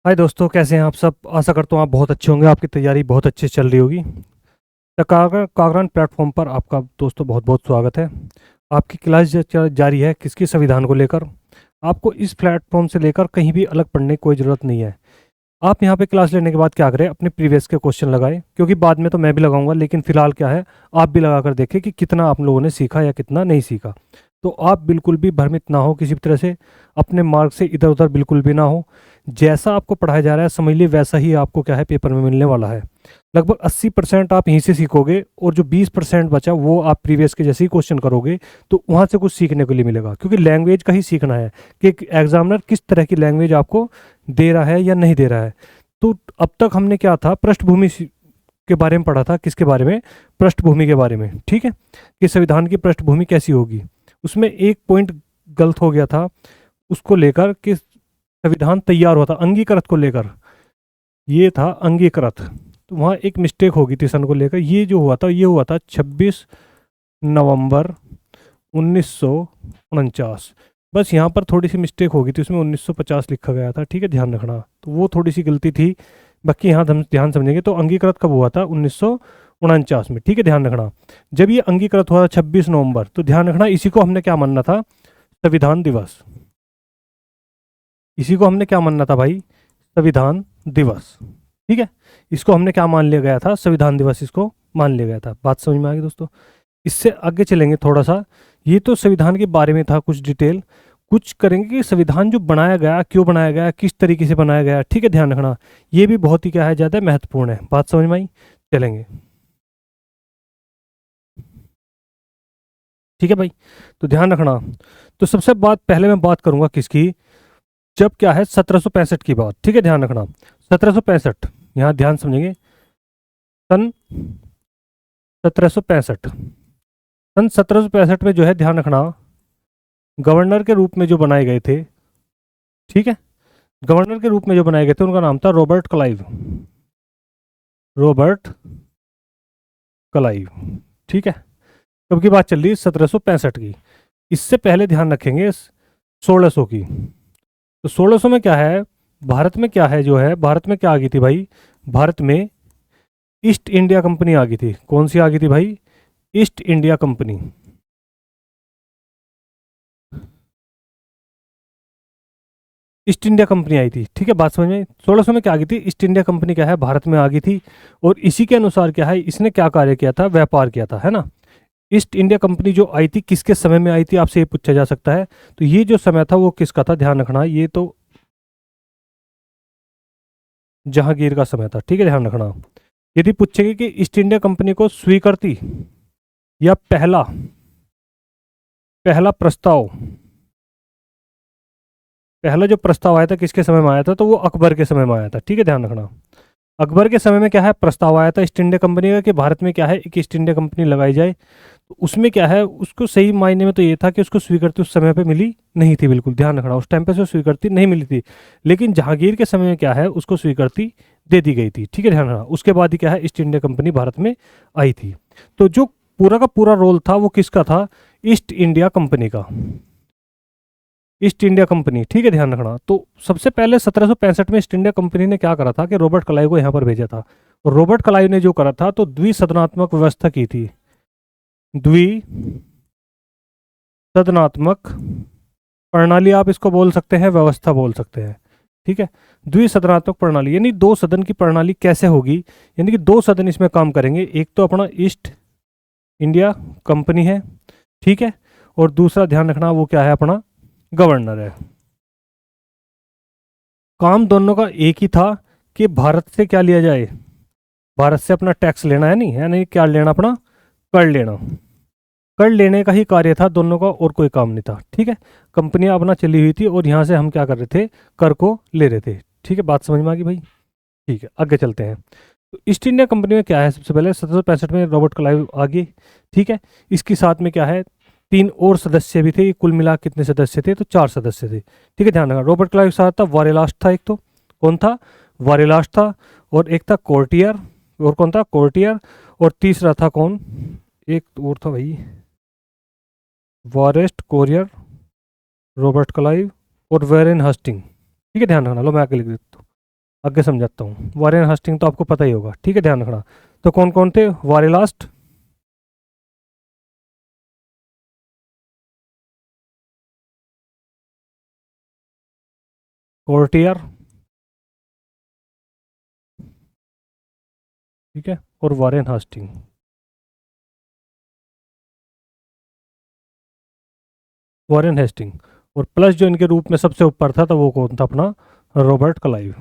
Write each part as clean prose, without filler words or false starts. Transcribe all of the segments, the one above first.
हाय दोस्तों, कैसे हैं आप सब। आशा करता हूँ आप बहुत अच्छे होंगे, आपकी तैयारी बहुत अच्छी चल रही होगी। द कागरान प्लेटफॉर्म पर आपका दोस्तों बहुत बहुत स्वागत है। आपकी क्लास जारी है किसकी संविधान को लेकर। आपको इस प्लेटफॉर्म से लेकर कहीं भी अलग पढ़ने की कोई ज़रूरत नहीं है। आप यहाँ पे क्लास लेने के बाद क्या करें, अपने प्रीवियस के क्वेश्चन लगाएं, क्योंकि बाद में तो मैं भी लगाऊंगा, लेकिन फिलहाल क्या है, आप भी लगा कर देखें कि कितना आप लोगों ने सीखा या कितना नहीं सीखा। तो आप बिल्कुल भी भ्रमित ना हो किसी भी तरह से, अपने मार्क से इधर उधर बिल्कुल भी ना हो। जैसा आपको पढ़ाया जा रहा है समझ लीजिए वैसा ही आपको क्या है पेपर में मिलने वाला है। लगभग 80% आप यहीं से सीखोगे, और जो 20% बचा वो आप प्रीवियस के जैसे ही क्वेश्चन करोगे, तो वहाँ से कुछ सीखने के लिए मिलेगा, क्योंकि लैंग्वेज का ही सीखना है कि एग्जामिनर किस तरह की लैंग्वेज आपको दे रहा है या नहीं दे रहा है। तो अब तक हमने क्या था, पृष्ठभूमि के बारे में पढ़ा था। किसके बारे में? पृष्ठभूमि के बारे में, ठीक है, कि संविधान की पृष्ठभूमि कैसी होगी। उसमें एक पॉइंट गलत हो गया था, उसको लेकर कि संविधान तैयार हुआ था अंगीकृत को लेकर, ये था अंगीकृत। तो वहाँ एक मिस्टेक हो गई थी सन को लेकर। ये जो हुआ था, ये हुआ था 26 नवंबर 1949। बस यहाँ पर थोड़ी सी मिस्टेक हो गई थी, उसमें 1950 लिखा गया था, ठीक है, ध्यान रखना। तो वो थोड़ी सी गलती थी। बाकी यहाँ हम ध्यान समझेंगे। तो अंगीकृत कब हुआ था? 1949 में, ठीक है, ध्यान रखना। जब ये अंगीकृत हुआ था 26 नवंबर, तो ध्यान रखना इसी को हमने क्या मानना था? संविधान दिवस। इसी को हमने क्या मानना था भाई? संविधान दिवस, ठीक है। इसको हमने क्या मान लिया गया था? संविधान दिवस इसको मान लिया गया था। बात समझ में आ गई दोस्तों? इससे आगे चलेंगे थोड़ा सा। ये तो संविधान के बारे में था कुछ डिटेल। कुछ करेंगे कि संविधान जो बनाया गया, क्यों बनाया गया, किस तरीके से बनाया गया, ठीक है, ध्यान रखना। ये भी बहुत ही क्या है, ज़्यादा महत्वपूर्ण है। बात समझ में आई? चलेंगे, ठीक है भाई। तो ध्यान रखना। तो सबसे पहले मैं बात करूंगा किसकी? जब क्या है, 1765 की बात, ठीक है, ध्यान रखना। 1765, यहाँ ध्यान समझेंगे। सन 1765, सन 1765 में जो है, ध्यान रखना, गवर्नर के रूप में जो बनाए गए थे, ठीक है, गवर्नर के रूप में जो बनाए गए थे उनका नाम था रॉबर्ट क्लाइव। रॉबर्ट क्लाइव, ठीक है। कब की बात चल रही है? 1765 की। इससे पहले ध्यान रखेंगे 1600 की। तो 1600 में क्या है, भारत में क्या है, जो है भारत में क्या आ गई थी भाई? भारत में ईस्ट इंडिया कंपनी आ गई थी। कौन सी आ गई थी भाई? East India company. East India company आई थी, ठीक है, बात समझ में? 1600 में क्या आ गई थी? ईस्ट इंडिया कंपनी क्या है, भारत में आ गई थी। और इसी के अनुसार क्या है, इसने क्या कार्य किया था? व्यापार किया था, है ना। ईस्ट इंडिया कंपनी जो आई थी, किसके समय में आई थी, आपसे ये पूछा जा सकता है। तो ये जो समय था वो किसका था? ध्यान रखना, ये तो जहांगीर का समय था, ठीक है, ध्यान रखना। यदि पूछेंगे कि ईस्ट इंडिया कंपनी को स्वीकृति या पहला पहला प्रस्ताव, पहला जो प्रस्ताव आया था किसके समय में आया था? तो वो अकबर के समय में आया था, ठीक है, ध्यान रखना। अकबर के समय में क्या है, प्रस्ताव आया था ईस्ट इंडिया कंपनी का कि भारत में क्या है, एक ईस्ट इंडिया कंपनी लगाई जाए। तो उसमें क्या है, उसको सही मायने में तो ये था कि उसको स्वीकृति उस समय पे मिली नहीं थी, बिल्कुल ध्यान रखना, उस टाइम पे उसको स्वीकृति नहीं मिली थी। लेकिन जहांगीर के समय में क्या है, उसको स्वीकृति दे दी गई थी, ठीक है, ध्यान रखना। उसके बाद ही क्या है, ईस्ट इंडिया कंपनी भारत में आई थी। तो जो पूरा का पूरा रोल था वो किसका था? ईस्ट इंडिया कंपनी का। ईस्ट इंडिया कंपनी, ठीक है, ध्यान रखना। तो सबसे पहले 1765 में ईस्ट इंडिया कंपनी ने क्या करा था कि रॉबर्ट क्लाइव को यहाँ पर भेजा था। और रॉबर्ट क्लाइव ने जो करा था, तो द्विसदनात्मक व्यवस्था की थी। द्विसदनात्मक प्रणाली आप इसको बोल सकते हैं, व्यवस्था बोल सकते हैं, ठीक है। द्विसदनात्मक प्रणाली यानी दो सदन की प्रणाली कैसे होगी, यानी कि दो सदन इसमें काम करेंगे। एक तो अपना ईस्ट इंडिया कंपनी है, ठीक है, और दूसरा ध्यान रखना वो क्या है, अपना गवर्नर है। काम दोनों का एक ही था कि भारत से क्या लिया जाए, भारत से अपना टैक्स लेना है, नहीं है, नहीं, क्या लेना, अपना कर लेना। कर लेने का ही कार्य था दोनों का, और कोई काम नहीं था, ठीक है। कंपनियां अपना चली हुई थी और यहाँ से हम क्या कर रहे थे, कर को ले रहे थे, ठीक है, बात समझ में आ गई भाई? ठीक है, आगे चलते हैं। तो ईस्ट इंडिया कंपनी में क्या है, सबसे पहले 1765 में रॉबर्ट क्लाइव आ गए, ठीक है। इसके साथ में क्या है, तीन और सदस्य भी थे। कुल मिला कितने सदस्य थे? तो चार सदस्य थे, ठीक है, ध्यान रखना। रॉबर्ट क्लाइव के साथ था वारेलास्ट था, एक तो कौन था, वारेलास्ट था। और एक था कोर्टियर, और कौन था, कोर्टियर। और तीसरा था कौन, एक और था भाई, वॉरेस्ट कोरियर, रॉबर्ट क्लाइव और वेरेन हस्टिंग, ठीक है, ध्यान रखना। लो मैं आगे लिख देता हूँ। आगे समझाता हूँ। वॉरेन हास्टिंग तो आपको पता ही होगा, ठीक है, ध्यान रखना। तो कौन कौन थे? वारेलास्ट, कोर्टियर, ठीक है, और वॉरेन हास्टिंग। वॉरेन हेस्टिंग, और प्लस जो इनके रूप में सबसे ऊपर था तो वो कौन था? अपना रॉबर्ट क्लाइव,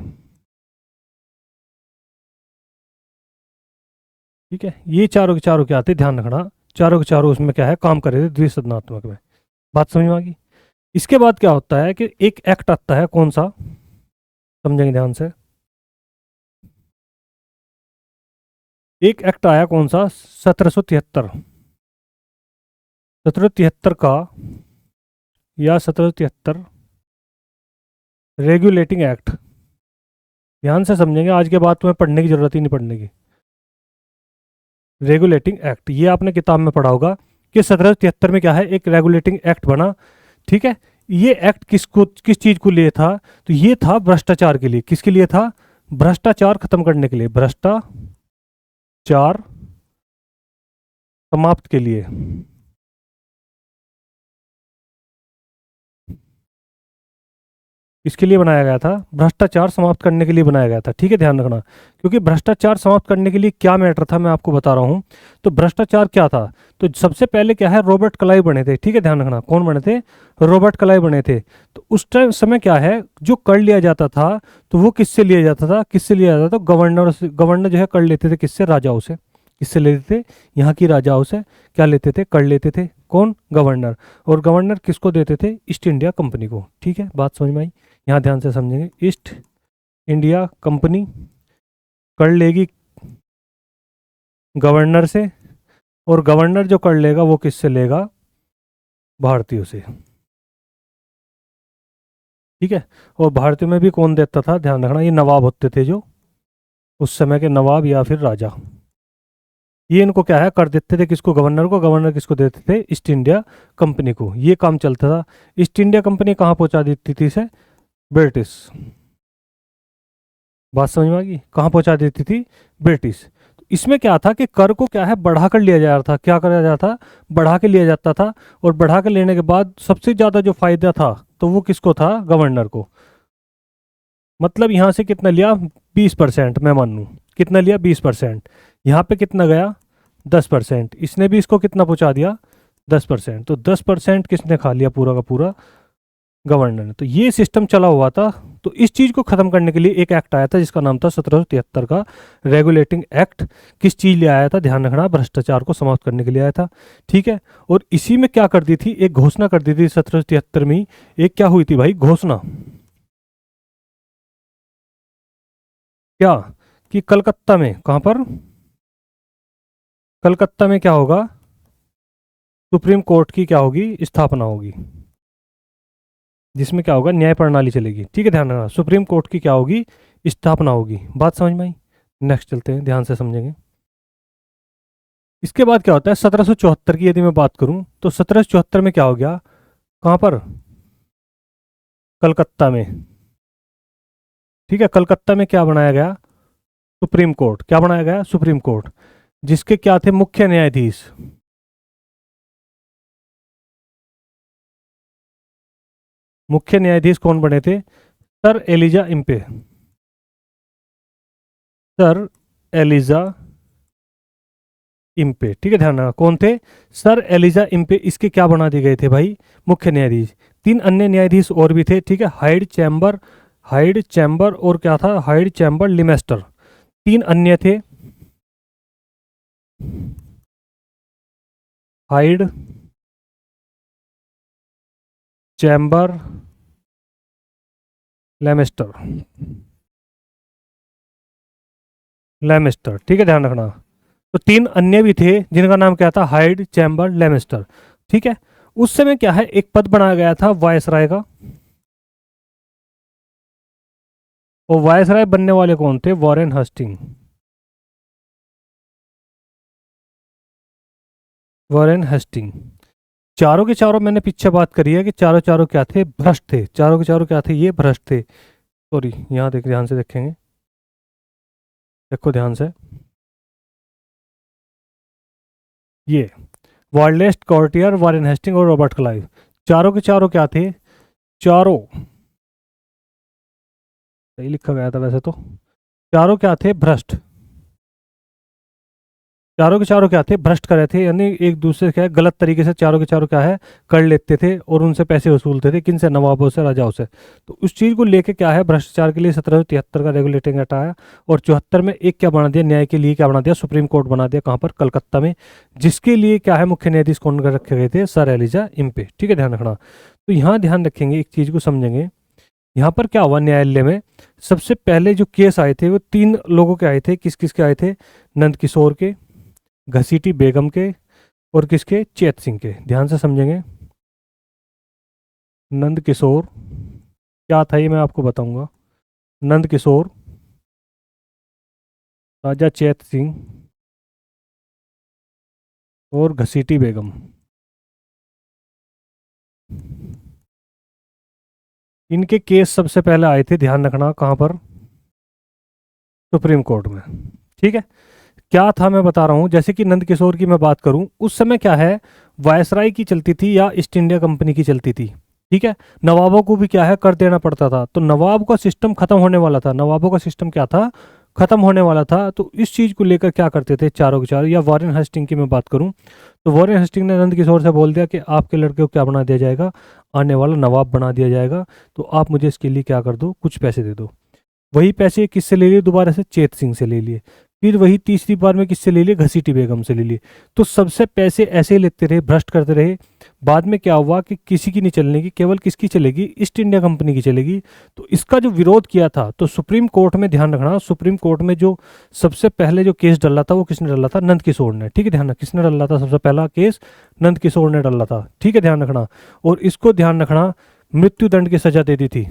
ठीक है। ये चारों के चारों क्या आते, ध्यान रखना, चारों के चारों उसमें क्या है, काम कर रहे थे द्विसदनात्मक में। बात समझ में आ गई? इसके बाद क्या होता है कि एक एक्ट आता है, कौन सा, समझेंगे ध्यान से। एक एक्ट आया, कौन सा? 1773, 1773 का, या 1773 रेगुलेटिंग एक्ट। ध्यान से समझेंगे, आज के बाद तुम्हें पढ़ने की जरूरत ही नहीं पड़ने की। रेगुलेटिंग एक्ट, ये आपने किताब में पढ़ा होगा कि 1773 में क्या है, एक रेगुलेटिंग एक्ट बना, ठीक है। ये एक्ट किसको, किस चीज को लिए था? तो ये था भ्रष्टाचार के लिए। किसके लिए था? भ्रष्टाचार खत्म करने के लिए, भ्रष्टाचार समाप्त के लिए। इसके लिए बनाया गया था, भ्रष्टाचार समाप्त करने के लिए बनाया गया था, ठीक है, ध्यान रखना। क्योंकि भ्रष्टाचार समाप्त करने के लिए क्या मैटर था, मैं आपको बता रहा हूँ। तो भ्रष्टाचार क्या था? तो सबसे पहले क्या है, रॉबर्ट क्लाइव बने थे, ठीक है, ध्यान रखना। कौन बने थे? रॉबर्ट क्लाइव बने थे। तो उस टाइम समय क्या है, जो कर लिया जाता था तो वो किससे लिया जाता था? किससे लिया जाता था? गवर्नर से। गवर्नर जो है कर लेते थे, किससे? राजाओं से। किससे लेते थे? यहाँ की राजाओं से क्या लेते थे? कर लेते थे। कौन? गवर्नर। और गवर्नर किसको देते थे? ईस्ट इंडिया कंपनी को, ठीक है, बात समझ में आई? यहाँ ध्यान से समझेंगे, ईस्ट इंडिया कंपनी कर लेगी गवर्नर से, और गवर्नर जो कर लेगा वो किससे लेगा? भारतीयों से, ठीक है। और भारतीयों में भी कौन देता था, ध्यान रखना, ये नवाब होते थे, जो उस समय के नवाब या फिर राजा, ये इनको क्या है, कर देते थे। किसको? गवर्नर को। गवर्नर किसको देते थे? ईस्ट इंडिया कंपनी को। ये काम चलता था। ईस्ट इंडिया कंपनी कहाँ पहुंचा देती थी इसे? ब्रिटिश। बात समझ में आ गई? कहाँ पहुंचा देती थी? ब्रिटिश। इसमें क्या था कि कर को क्या है, बढ़ा कर लिया जा रहा था। क्या करा जाता था? बढ़ा के लिया जाता था। और बढ़ा के लेने के बाद सबसे ज्यादा जो फायदा था तो वो किसको था? गवर्नर को। मतलब यहाँ से कितना लिया? 20%, मैं मान लूँ। कितना लिया? 20%। यहाँ पे कितना गया? 10%। इसने भी इसको कितना पहुंचा दिया? 10%। तो 10% किसने खा लिया पूरा का पूरा? गवर्नर ने। तो ये सिस्टम चला हुआ था। तो इस चीज को खत्म करने के लिए एक एक्ट आया था जिसका नाम था 1773 का रेगुलेटिंग एक्ट। किस चीज ले आया था, ध्यान रखना? भ्रष्टाचार को समाप्त करने के लिए आया था, ठीक है। और इसी में क्या कर दी थी, एक घोषणा कर दी थी 1773 में। एक क्या हुई थी भाई, घोषणा। क्या? कि कलकत्ता में, कहां पर? कलकत्ता में क्या होगा? सुप्रीम कोर्ट की क्या होगी? स्थापना होगी, जिसमें क्या होगा, न्याय प्रणाली चलेगी, ठीक है, ध्यान रखना। सुप्रीम कोर्ट की क्या होगी? स्थापना होगी। बात समझ में आई? नेक्स्ट चलते हैं, ध्यान से समझेंगे। इसके बाद क्या होता है, 1774 की यदि मैं बात करूं तो 1774 में क्या हो गया? कहां पर? कलकत्ता में, ठीक है। कलकत्ता में क्या बनाया गया? Supreme court. क्या बनाया गया? Supreme court. जिसके क्या थे? मुख्य न्यायाधीश। मुख्य न्यायाधीश कौन बने थे? Sir Elijah Impey. Sir Elijah Impey, ठीक है, ध्यान रखना। कौन थे? Sir Elijah Impey. इसके क्या बना दिए गए थे भाई? मुख्य न्यायाधीश। तीन अन्य न्यायाधीश और भी थे, ठीक है। हाइड चैम्बर, हाइड चैम्बर और क्या था? Hide chamber लिमेस्टर। तीन अन्य थे, हाइड चैम्बर लेमेस्टर, लेमेस्टर, ठीक है, ध्यान रखना। तो तीन अन्य भी थे जिनका नाम क्या था? हाइड चैम्बर लेमेस्टर, ठीक है। उस समय क्या है, एक पद बनाया गया था वायसराय का। और वायसराय बनने वाले कौन थे? वॉरेन हस्टिंग। वॉरेन हस्टिंग। चारों के चारों मैंने पीछे बात करी है कि चारों चारों क्या थे? भ्रष्ट थे। चारों के चारों क्या थे? ये भ्रष्ट थे। सॉरी, यहाँ देख, ध्यान से देखेंगे। देखो ध्यान से, ये वार्लेस, कॉर्टियर, वारेन हेस्टिंग और रॉबर्ट क्लाइव, चारों के चारों क्या थे? चारों, सही लिखा गया था वैसे तो, चारों क्या थे? भ्रष्ट। चारों के चारों क्या थे? भ्रष्ट कर रहे थे, यानी एक दूसरे से क्या है, गलत तरीके से चारों के चारों क्या है, कर लेते थे और उनसे पैसे वसूलते थे। किन से? नवाबों से, राजाओं से। तो उस चीज़ को लेके क्या है, भ्रष्टाचार के लिए 1773 का रेगुलेटिंग एक्ट आया। और 74 में एक क्या बना दिया, न्याय के लिए क्या बना दिया, सुप्रीम कोर्ट बना दिया। कहाँ पर? कलकत्ता में। जिसके लिए क्या है, मुख्य न्यायाधीश कौन कर रखे गए थे? Sir Elijah Impey. ठीक है, ध्यान रखना। तो यहाँ ध्यान रखेंगे, एक चीज़ को समझेंगे। यहाँ पर क्या हुआ न्यायालय में, सबसे पहले जो केस आए थे वो 3 लोगों के आए थे। किस किस के आए थे? नंद किशोर के, घसीटी बेगम के, और किसके? चेत सिंह के। ध्यान से समझेंगे। नंद किशोर क्या था, ये मैं आपको बताऊंगा। नंद किशोर, राजा चेत सिंह और घसीटी बेगम। इनके केस सबसे पहले आए थे, ध्यान रखना, कहाँ पर? सुप्रीम कोर्ट में। ठीक है। क्या था मैं बता रहा हूँ। जैसे कि नंद किशोर की मैं बात करूँ, उस समय क्या है, वायसराय की चलती थी या ईस्ट इंडिया कंपनी की चलती थी। ठीक है। नवाबों को भी क्या है, कर देना पड़ता था। तो नवाब का सिस्टम खत्म होने वाला था, नवाबों का सिस्टम क्या था, खत्म होने वाला था। तो इस चीज को लेकर क्या करते थे चारों के चारों, या वॉरेन हेस्टिंग की मैं बात करूं, तो वॉरेन हेस्टिंग ने नंद किशोर से बोल दिया कि आपके लड़के को क्या बना दिया जाएगा, आने वाला नवाब बना दिया जाएगा। तो आप मुझे इसके लिए क्या कर दो, कुछ पैसे दे दो। वही पैसे किससे ले लिए दोबारा से? चेत सिंह से ले लिए। फिर वही तीसरी बार में किससे ले लिए? घसीटी बेगम से ले लिए। तो सबसे पैसे ऐसे ही लेते रहे, भ्रष्ट करते रहे। बाद में क्या हुआ कि किसी की नहीं चलने की, केवल किसकी चलेगी? ईस्ट इंडिया कंपनी की चलेगी। तो इसका जो विरोध किया था, तो सुप्रीम कोर्ट में, ध्यान रखना, सुप्रीम कोर्ट में जो सबसे पहले जो केस डला था वो किसने डाला था? नंद किशोर ने। ठीक है, ध्यान रखना, किसने डाला था सबसे पहला केस? नंद किशोर ने डाला था। ठीक है, ध्यान रखना। और इसको ध्यान रखना, मृत्यु दंड की सजा दे दी थी।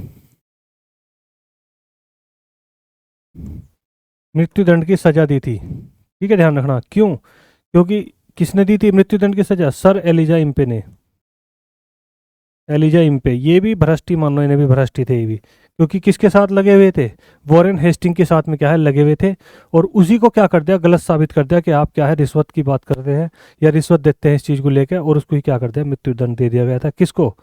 मृत्युदंड की सजा दी थी। ठीक है, ध्यान रखना। क्यों? क्योंकि किसने दी थी मृत्युदंड की सजा? सर एलिजा इम्पे ने। एलिजा इम्पे, ये भी भ्रष्ट ही मान लो, इन्हें भी भ्रष्ट ही थे ये भी। क्योंकि किसके साथ लगे हुए थे? वॉरेन हेस्टिंग के साथ में क्या है, लगे हुए थे। और उसी को क्या कर दिया, गलत साबित कर दिया कि आप क्या है, रिश्वत की बात करते हैं या रिश्वत देते हैं इस चीज़ को लेकर। और उसको ही क्या कर दिया, मृत्युदंड दे दिया गया था। किसको?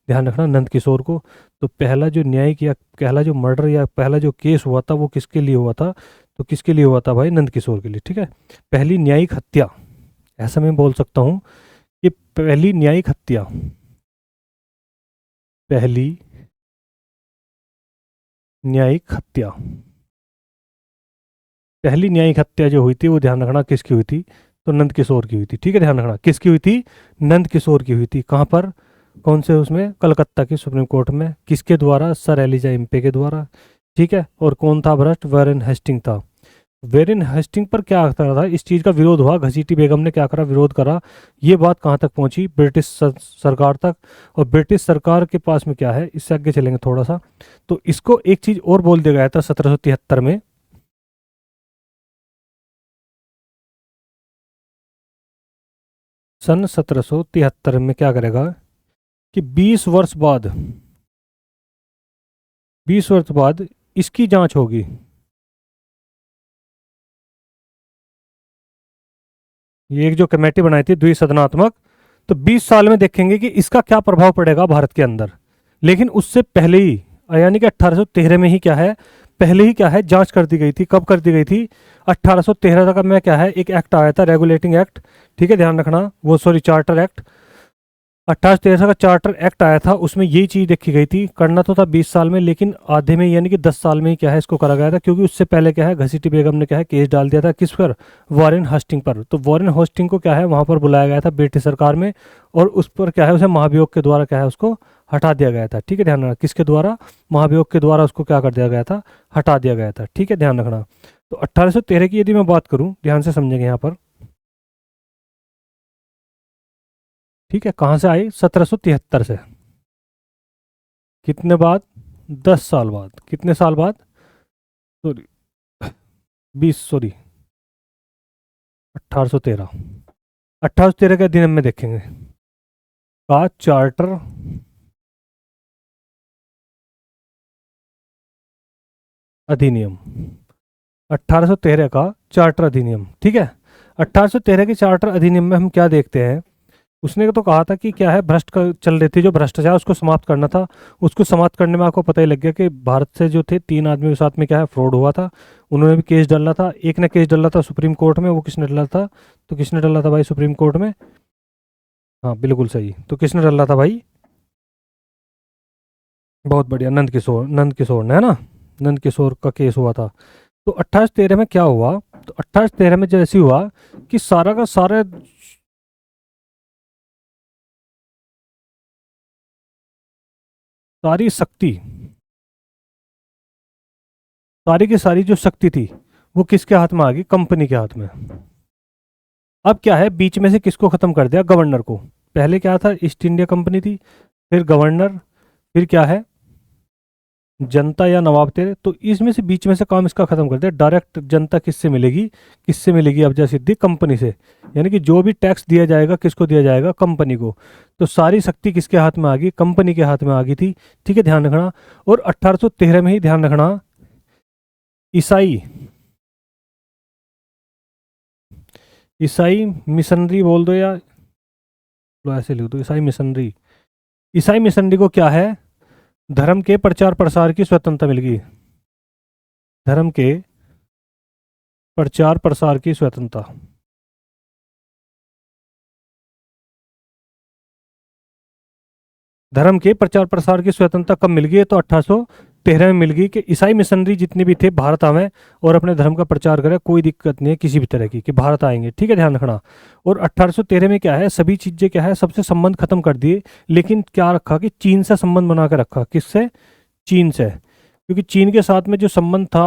ध्यान रखना, नंद किशोर को। तो पहला जो न्याय किया, पहला जो मर्डर या पहला जो केस हुआ था वो किसके लिए हुआ था? तो किसके लिए हुआ था भाई? नंद किशोर के लिए। ठीक है। पहली न्यायिक हत्या, ऐसा मैं बोल सकता हूँ कि पहली न्यायिक हत्या, पहली न्यायिक हत्या, पहली न्यायिक हत्या जो हुई थी वो ध्यान रखना किसकी हुई थी? तो नंद किशोर की हुई थी। ठीक है, ध्यान रखना, किसकी हुई थी? नंद किशोर की हुई थी। कहाँ पर? कौन से उसमें? कलकत्ता की सुप्रीम कोर्ट में। किसके द्वारा? सर एलिजा इम्पे के द्वारा। ठीक है। और कौन था भ्रष्ट? वेरेन हेस्टिंग था। वेरेन हेस्टिंग पर क्या करा था, इस चीज़ का विरोध हुआ, घसीटी बेगम ने क्या करा, विरोध करा। ये बात कहाँ तक पहुंची? ब्रिटिश सरकार तक। और ब्रिटिश सरकार के पास में क्या है, इससे आगे चलेंगे थोड़ा सा। तो इसको एक चीज़ और बोल दिया गया था 1773 में। सन 1773 में क्या करेगा कि 20 वर्ष बाद इसकी जांच होगी। ये एक जो कमेटी बनाई थी द्विसदनात्मक, तो 20 साल में देखेंगे कि इसका क्या प्रभाव पड़ेगा भारत के अंदर। लेकिन उससे पहले ही, यानी कि 1813 में ही क्या है, पहले ही क्या है, जांच कर दी गई थी। कब कर दी गई थी? 1813 तक में क्या है, एक एक्ट आया था, रेगुलेटिंग एक्ट। ठीक है, ध्यान रखना, वो सॉरी चार्टर एक्ट। 1813 का चार्टर एक्ट आया था, उसमें यही चीज देखी गई थी। करना तो था 20 साल में, लेकिन आधे में यानी कि 10 साल में ही क्या है, इसको करा गया था। क्योंकि उससे पहले क्या है, घसीटी बेगम ने क्या है, केस डाल दिया था किस पर? वॉरेन हेस्टिंग पर। तो वॉरेन हेस्टिंग को क्या है, वहां पर बुलाया गया था ब्रिटिश सरकार में। और उस पर क्या है, उसे महाभियोग के द्वारा क्या है, उसको हटा दिया गया था। ठीक है, ध्यान रखना, किसके द्वारा? महाभियोग के द्वारा उसको क्या कर दिया गया था, हटा दिया गया था। ठीक है, ध्यान रखना। तो 1813 की यदि मैं बात करूं, ध्यान से समझेंगे यहाँ पर। ठीक है, कहाँ से आई? 1773 से। कितने बाद? 10 साल बाद। कितने साल बाद? Sorry, 20, sorry, 1813। 1813 के दिन में देखेंगे का चार्टर अधिनियम। 1813 का चार्टर अधिनियम, ठीक है। 1813 के चार्टर अधिनियम में हम क्या देखते हैं, उसने तो कहा था कि क्या है, चल रही थी जो भ्रष्टाचार, उसको समाप्त करना था। उसको समाप्त करने में आपको पता ही लग गया कि भारत से जो थे 3 आदमी के साथ में क्या है, फ्रॉड हुआ था। उन्होंने भी केस डाला था। एक ने केस डाला था सुप्रीम कोर्ट में, वो किसने डाला था, तो किसने डाला था भाई सुप्रीम कोर्ट में, हाँ बिल्कुल सही, तो किसने डाला था भाई, बहुत बढ़िया, नंद किशोर ने, है ना। नंद किशोर का केस हुआ था। तो 1813 में क्या हुआ, तो 1813 में जैसे हुआ कि सारा का सारा, सारी शक्ति, सारी की सारी जो शक्ति थी वो किसके हाथ में आ गई, कंपनी के हाथ में। अब क्या है, बीच में से किसको खत्म कर दिया, गवर्नर को। पहले क्या था, ईस्ट इंडिया कंपनी थी, फिर गवर्नर, फिर क्या है, जनता या नवाब थे। तो इसमें से बीच में से काम इसका खत्म कर दिया। डायरेक्ट जनता किससे मिलेगी, किससे मिलेगी अब्जा सिद्धि, कंपनी से। यानी कि जो भी टैक्स दिया जाएगा किसको दिया जाएगा, कंपनी को। तो सारी शक्ति किसके हाथ में आ गई, कंपनी के हाथ में आ गई थी, ठीक है, ध्यान रखना। और 1813 में ही ध्यान रखना, ईसाई ईसाई मिशनरी बोल दो, या लो ऐसे लिख दो, ईसाई मिशनरी। ईसाई मिशनरी को क्या है, धर्म के प्रचार प्रसार की स्वतंत्रता मिल गई। धर्म के प्रचार प्रसार की स्वतंत्रता, धर्म के प्रचार प्रसार की स्वतंत्रता कब मिल गई, तो 1813 में मिल गई कि ईसाई मिशनरी जितने भी थे भारत आवे और अपने धर्म का प्रचार करें, कोई दिक्कत नहीं है किसी भी तरह की, कि भारत आएंगे, ठीक है, ध्यान रखना। और 1813 में क्या है, सभी चीजें क्या है, सबसे संबंध खत्म कर दिए। लेकिन क्या रखा कि चीन से संबंध बना के रखा, किससे, चीन से। क्योंकि चीन के साथ में जो संबंध था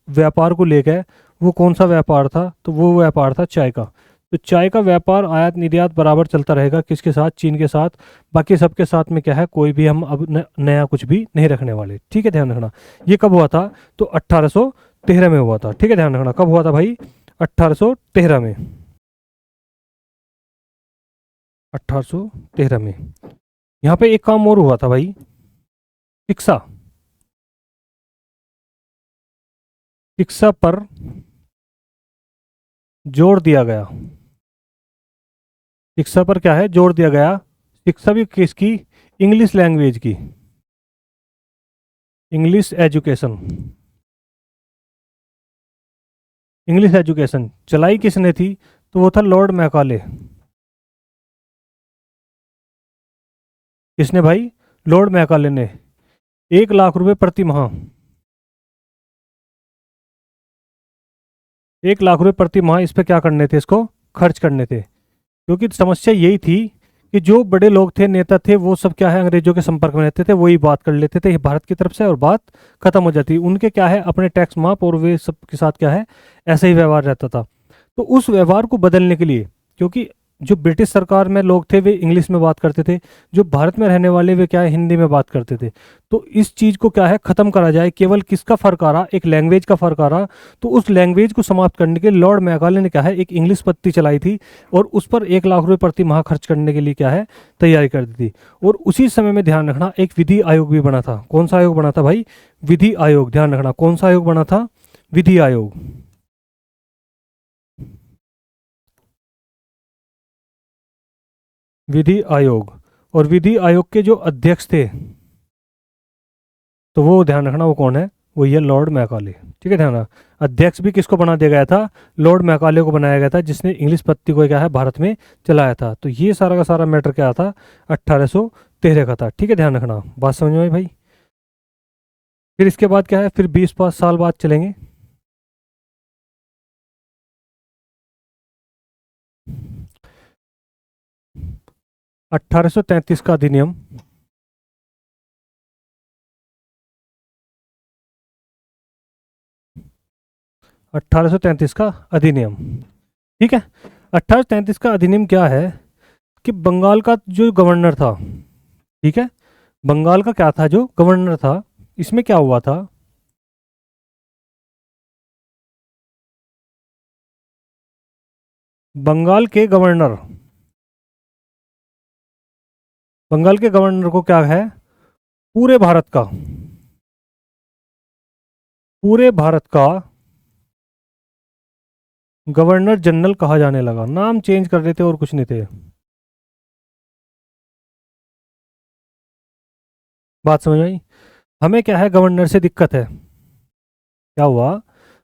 व्यापार को लेकर, वो कौन सा व्यापार था, तो वो व्यापार था चाय का। तो चाय का व्यापार आयात निर्यात बराबर चलता रहेगा, किसके साथ, चीन के साथ। बाकी सबके साथ में क्या है, कोई भी हम अब नया कुछ भी नहीं रखने वाले, ठीक है, ध्यान रखना। ये कब हुआ था, तो 1813 में हुआ था, ठीक है, ध्यान रखना, कब हुआ था भाई, 1813 में, 1813 में। यहाँ पे एक काम और हुआ था भाई, शिक्षा, शिक्षा पर जोर दिया गया। शिक्षा पर क्या है, जोर दिया गया। शिक्षा भी किसकी, इंग्लिश लैंग्वेज की, इंग्लिश एजुकेशन। इंग्लिश एजुकेशन चलाई किसने थी, तो वो था लॉर्ड मैकाले। किसने भाई, लॉर्ड मैकाले ने। 1 लाख रुपए प्रति माह, 1 लाख रुपए प्रति माह इस पे क्या करने थे, इसको खर्च करने थे। क्योंकि समस्या यही थी कि जो बड़े लोग थे, नेता थे, वो सब क्या है, अंग्रेजों के संपर्क में रहते थे, वही बात कर लेते थे भारत की तरफ से, और बात खत्म हो जाती। उनके क्या है, अपने टैक्स माफ, और वे सब के साथ क्या है, ऐसा ही व्यवहार रहता था। तो उस व्यवहार को बदलने के लिए, क्योंकि जो ब्रिटिश सरकार में लोग थे वे इंग्लिश में बात करते थे, जो भारत में रहने वाले वे क्या है, हिंदी में बात करते थे। तो इस चीज़ को क्या है, ख़त्म करा जाए। केवल किसका फ़र्क आ रहा, एक लैंग्वेज का फ़र्क आ रहा। तो उस लैंग्वेज को समाप्त करने के लिए लॉर्ड मैकाले ने क्या है, एक इंग्लिश पत्ती चलाई थी, और उस पर 1 लाख रुपए प्रति माह खर्च करने के लिए क्या है, तैयारी कर दी थी। और उसी समय में ध्यान रखना, एक विधि आयोग भी बना था। कौन सा आयोग बना था भाई, विधि आयोग, ध्यान रखना, कौन सा आयोग बना था, विधि आयोग। विधि आयोग, और विधि आयोग के जो अध्यक्ष थे, तो वो ध्यान रखना, वो कौन है, वो ये लॉर्ड मैकाले, ठीक है, ध्यान रखना। अध्यक्ष भी किसको बना दिया गया था, लॉर्ड मैकाले को बनाया गया था, जिसने इंग्लिश पत्ती को क्या है, भारत में चलाया था। तो ये सारा का सारा मैटर क्या था, 1813 का था, ठीक है, ध्यान रखना, बात समझ में आई भाई। फिर इसके बाद क्या है, फिर 20 साल बाद चलेंगे। 1833 का अधिनियम, 1833 का अधिनियम, ठीक है। 1833 का अधिनियम क्या है, कि बंगाल का जो गवर्नर था, ठीक है, बंगाल का क्या था, जो गवर्नर था, इसमें क्या हुआ था, बंगाल के गवर्नर, बंगाल के गवर्नर को क्या है, पूरे भारत का, पूरे भारत का गवर्नर जनरल कहा जाने लगा, नाम चेंज कर रहे थे और कुछ नहीं थे। बात समझ आई? हमें क्या है, गवर्नर से दिक्कत है। क्या हुआ?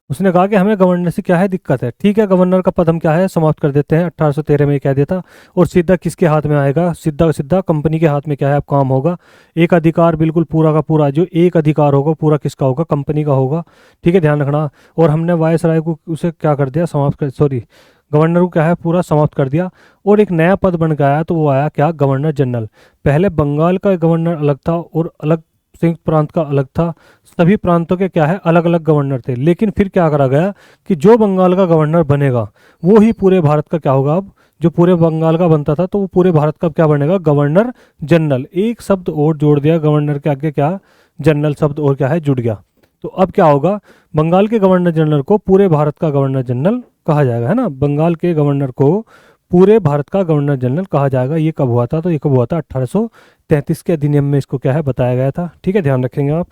उसने कहा कि हमें गवर्नर से क्या है, दिक्कत है। ठीक है, गवर्नर का पद हम क्या है, समाप्त कर देते हैं। 1813 में ये कह देता। और सीधा किसके हाथ में आएगा? सीधा सीधा कंपनी के हाथ में क्या है, अब काम होगा। एक अधिकार बिल्कुल पूरा का पूरा, जो एक अधिकार होगा पूरा किसका होगा, कंपनी का होगा। ठीक है, ध्यान रखना। और हमने वायसराय को उसे क्या कर दिया, समाप्त कर, सॉरी, गवर्नर को क्या है, पूरा समाप्त कर दिया। और एक नया पद बन के आया, तो वो आया क्या, गवर्नर जनरल। पहले बंगाल का गवर्नर अलग था और अलग संयुक्त प्रांत का अलग था। सभी प्रांतों के क्या है, अलग अलग गवर्नर थे। लेकिन फिर क्या करा गया कि जो बंगाल का गवर्नर बनेगा वो ही पूरे भारत का क्या होगा। अब जो पूरे बंगाल का बनता था, तो वो पूरे भारत का क्या बनेगा, गवर्नर जनरल। एक शब्द और जोड़ दिया गवर्नर के आगे, क्या, जनरल शब्द और क्या है, जुड़ गया। तो अब क्या होगा, बंगाल के गवर्नर जनरल को पूरे भारत का गवर्नर जनरल कहा जाएगा, है ना। बंगाल के गवर्नर को पूरे भारत का गवर्नर जनरल कहा जाएगा। ये कब हुआ था? तो ये कब हुआ था, 1833 के अधिनियम में इसको क्या है, बताया गया था। ठीक है, ध्यान रखेंगे आप।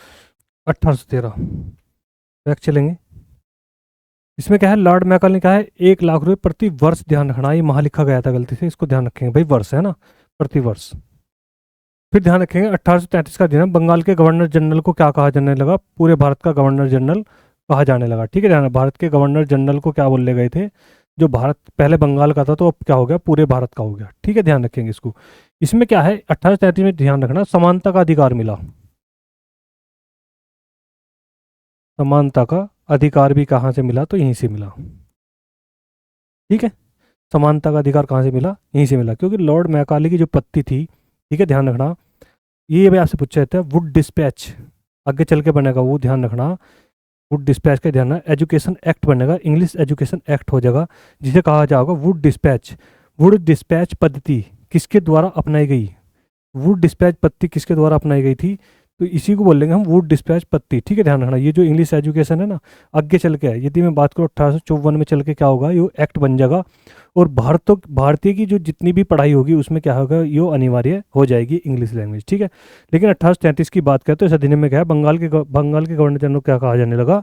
1813 बैक चलेंगे। इसमें क्या है, लॉर्ड मैकाले ने कहा है 1 लाख रुपए प्रति वर्ष। ध्यान रखना, ये वहां लिखा गया था गलती से, इसको ध्यान रखेंगे भाई, वर्ष है ना, प्रति वर्ष। फिर ध्यान रखेंगे 1833 का दिन, बंगाल के गवर्नर जनरल को क्या कहा जाने लगा, पूरे भारत का गवर्नर जनरल कहा जाने लगा। ठीक है, ध्यान, भारत के गवर्नर जनरल को क्या बोले गए थे, जो भारत पहले बंगाल का था, तो अब क्या हो गया, पूरे भारत का हो गया। ठीक है, ध्यान रखेंगे इसको। इसमें क्या है, 1833 में ध्यान रखना, समानता का अधिकार मिला। समानता का अधिकार भी कहाँ से मिला, तो यहीं से मिला। ठीक है, समानता का अधिकार कहाँ से मिला, यहीं से मिला, क्योंकि लॉर्ड मैकाले की जो पत्ती थी। ठीक है, ध्यान रखना, ये भी आपसे पूछा जाता है, वुड डिस्पैच आगे चल के बनेगा, वो ध्यान रखना। वुड डिस्पैच का ध्यान, एजुकेशन एक्ट बनेगा, इंग्लिश एजुकेशन एक्ट हो जाएगा, जिसे कहा जाएगा वुड डिस्पैच। वुड डिस्पैच पद्धति किसके द्वारा अपनाई गई, वुड डिस्पैच पद्धति किसके द्वारा अपनाई गई थी, तो इसी को बोलेंगे हम वुड डिस्पैच पद्धति। ठीक है, ध्यान रखना, ये जो इंग्लिश एजुकेशन है ना, आगे चल के है, यदि मैं बात करूँ 1854 में चल के क्या होगा, ये एक्ट बन जाएगा। और भारतीय की जो जितनी भी पढ़ाई होगी उसमें क्या होगा, ये अनिवार्य हो जाएगी इंग्लिश लैंग्वेज। ठीक है, लेकिन 1833 की बात करें तो इस अधिनियम में क्या है, बंगाल के गवर्नर जनरल को क्या कहा जाने लगा,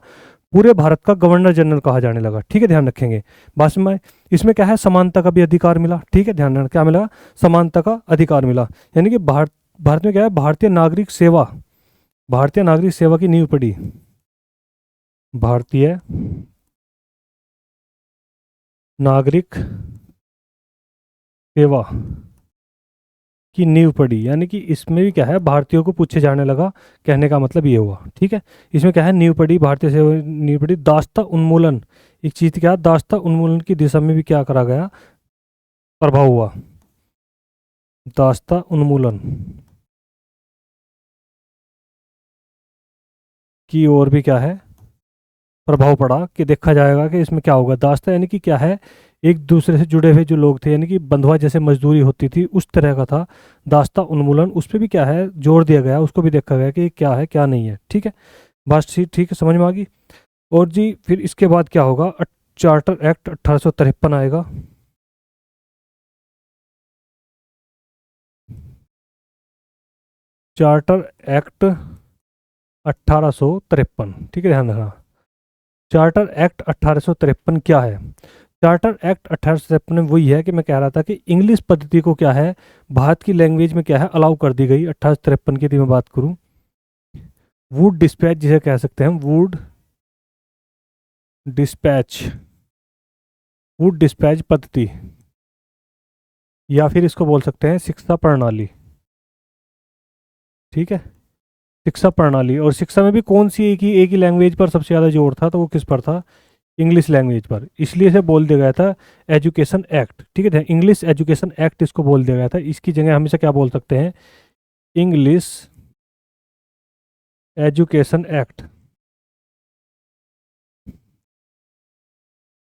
पूरे भारत का गवर्नर जनरल कहा जाने लगा। ठीक है, ध्यान रखेंगे। बस में इसमें क्या है, समानता का भी अधिकार मिला। ठीक है, ध्यान रखना, क्या मिला, समानता का अधिकार मिला। यानी कि भारत में क्या है, भारतीय नागरिक सेवा की नींव पड़ी। भारतीय नागरिक सेवा की नींव पड़ी, यानी कि इसमें भी क्या है, भारतीयों को पूछे जाने लगा। कहने का मतलब ये हुआ। ठीक है, इसमें क्या है, नींव पड़ी, भारतीय सेवा नींव पड़ी। दास्ता उन्मूलन, एक चीज क्या, दास्ता उन्मूलन की दिशा में भी क्या करा गया, प्रभाव हुआ। दास्ता उन्मूलन की ओर भी क्या है, प्रभाव पड़ा। कि देखा जाएगा कि इसमें क्या होगा, दास्ता यानी कि क्या है, एक दूसरे से जुड़े हुए जो लोग थे, यानी कि बंधुआ जैसे मजदूरी होती थी उस तरह का था। दास्ता उन्मूलन, उस पर भी क्या है, जोर दिया गया, उसको भी देखा गया कि क्या है क्या नहीं है। ठीक है, बस ठीक ठीक है, समझ में आ गई। और जी फिर इसके बाद क्या होगा, चार्टर एक्ट 1853 आएगा। Charter act 1853। ठीक है, ध्यान रखना, चार्टर एक्ट 1853 क्या है। चार्टर एक्ट 1853 में वही है कि मैं कह रहा था कि इंग्लिश पद्धति को क्या है, भारत की लैंग्वेज में क्या है, अलाउ कर दी गई 1853 की। यदि मैं बात करूं, वुड डिस्पैच जिसे कह सकते हैं हम, डिस्पैच वुड डिस्पैच पद्धति, या फिर इसको बोल सकते हैं शिक्षा प्रणाली। ठीक है, शिक्षा प्रणाली। और शिक्षा में भी कौन सी एक ही लैंग्वेज पर सबसे ज़्यादा जोर था, तो वो किस पर था, इंग्लिश लैंग्वेज पर। इसलिए इसे बोल दिया गया था एजुकेशन एक्ट। ठीक है, इंग्लिश एजुकेशन एक्ट इसको बोल दिया गया था। इसकी जगह हमेशा क्या बोल सकते हैं, इंग्लिश एजुकेशन एक्ट।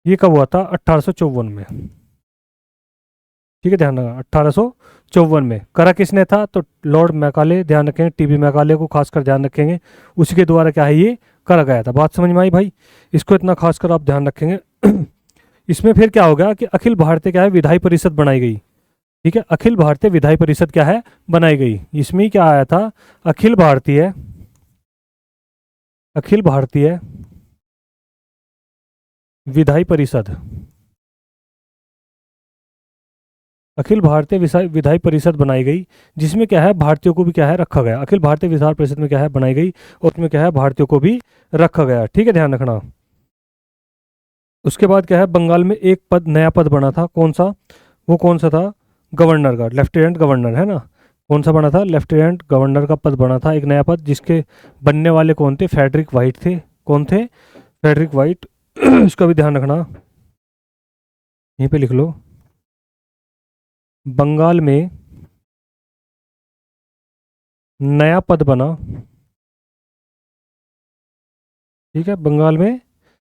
ये कब हुआ था, 1854 में। ठीक है, ध्यान रखना, 1854 में करा किसने था, तो लॉर्ड मैकाले। ध्यान रखेंगे, टीबी मैकाले को खासकर ध्यान रखेंगे, उसी के द्वारा क्या है, ये करा गया था। बात समझ में आई भाई, इसको इतना खासकर आप ध्यान रखेंगे। इसमें फिर क्या हो गया कि अखिल भारतीय क्या है, विधायी परिषद बनाई गई। ठीक है, अखिल भारतीय विधायी परिषद क्या है, बनाई गई। इसमें क्या आया था, अखिल भारतीय विधायी परिषद। अखिल भारतीय विधायी परिषद बनाई गई, जिसमें क्या है भारतीयों को भी क्या है रखा गया। अखिल भारतीय विधान परिषद में क्या है बनाई गई और उसमें क्या है भारतीयों को भी रखा गया। ठीक है, ध्यान रखना। उसके बाद क्या है बंगाल में एक पद नया पद बना था, कौन सा, वो कौन सा था, गवर्नर का, लेफ्टिनेंट गवर्नर है ना। कौन सा बना था, लेफ्टिनेंट गवर्नर का पद बना था, एक नया पद, जिसके बनने वाले कौन थे, फ्रेडरिक वाइट थे। कौन थे, फ्रेडरिक वाइट। इसका भी ध्यान रखना, यहीं पे लिख लो। बंगाल में नया पद बना, ठीक है, बंगाल में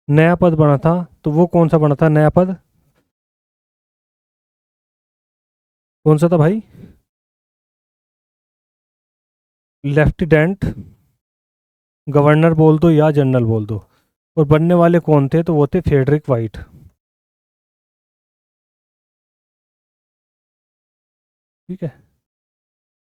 नया पद बना था, तो वो कौन सा बना था नया पद, कौन सा था भाई, लेफ्टिनेंट गवर्नर बोल दो या जनरल बोल दो। और बनने वाले कौन थे, तो वो थे फ्रेडरिक वाइट। ठीक है,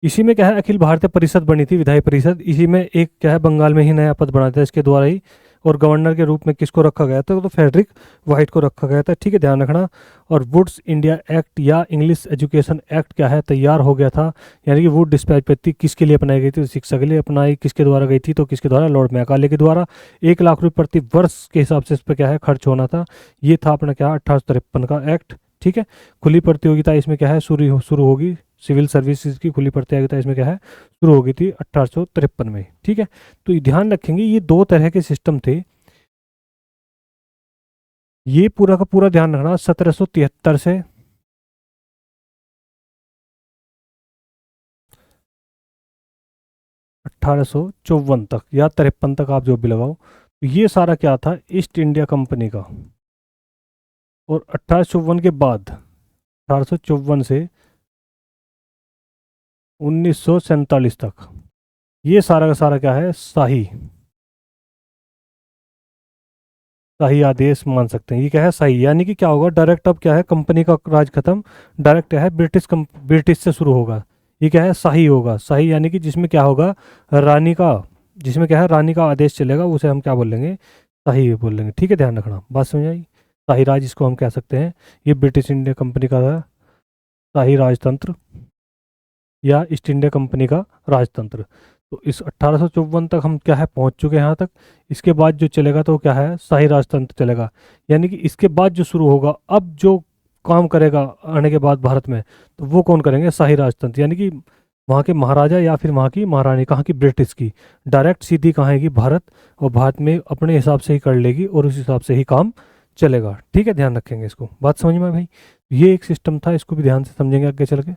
इसी में क्या है अखिल भारतीय परिषद बनी थी, विधायी परिषद, इसी में एक क्या है बंगाल में ही नया पद बना था इसके द्वारा ही। और गवर्नर के रूप में किसको रखा गया था, तो फ्रेडरिक वाइट को रखा गया था। ठीक है, ध्यान रखना। और वुड्स इंडिया एक्ट या इंग्लिश एजुकेशन एक्ट क्या है तैयार हो गया था, यानी कि वुड डिस्पैच पद्धति किसके लिए अपनाई गई थी, तो शिक्षा के लिए अपनाई, किसके द्वारा गई थी, तो किसके द्वारा, लॉर्ड मैकाले के द्वारा। 1 लाख रुपये प्रति वर्ष के हिसाब से इस पर क्या है खर्च होना था। ये था अपना क्या 1853 का एक्ट। ठीक है, खुली प्रतियोगिता इसमें क्या है शुरू होगी, सिविल सर्विसेज की खुली प्रतियोगिता इसमें क्या है शुरू हो गई थी 1853 में। ठीक है, तो ध्यान रखेंगे ये दो तरह के सिस्टम थे, ये पूरा का पूरा ध्यान रखना। 1773 से 1854 तक या 53 तक, आप जो भी लगाओ, तो ये सारा क्या था ईस्ट इंडिया कंपनी का। और 1854 के बाद, 1854 से 1947 तक, ये सारा का सारा क्या है शाही शाही आदेश मान सकते हैं। ये क्या है शाही, यानी कि क्या होगा डायरेक्ट, अब क्या है कंपनी का राज खत्म, डायरेक्ट क्या है ब्रिटिश से शुरू होगा। ये क्या है शाही होगा, शाही यानी कि जिसमें क्या होगा रानी का, जिसमें क्या है रानी का आदेश चलेगा, उसे हम क्या बोलेंगे, शाही बोलेंगे। ठीक है, ध्यान रखना, बात समझ आई। शाही राज इसको हम कह सकते हैं। ये ब्रिटिश इंडिया कंपनी का था शाही राजतंत्र या ईस्ट इंडिया कंपनी का राजतंत्र। तो इस 1854 तक हम क्या है पहुंच चुके हैं यहाँ तक। इसके बाद जो चलेगा तो वो क्या है शाही राजतंत्र चलेगा, यानी कि इसके बाद जो शुरू होगा, अब जो काम करेगा आने के बाद भारत में, तो वो कौन करेंगे, शाही राजतंत्र, यानी कि वहाँ के महाराजा या फिर वहाँ की महारानी, कहाँ की, ब्रिटिश की, डायरेक्ट सीधी कहाँ आएगी भारत, और भारत में अपने हिसाब से ही कर लेगी और उस हिसाब से ही काम चलेगा। ठीक है, ध्यान रखेंगे इसको, बात समझ में आई भाई। ये एक सिस्टम था, इसको भी ध्यान से समझेंगे आगे चल के।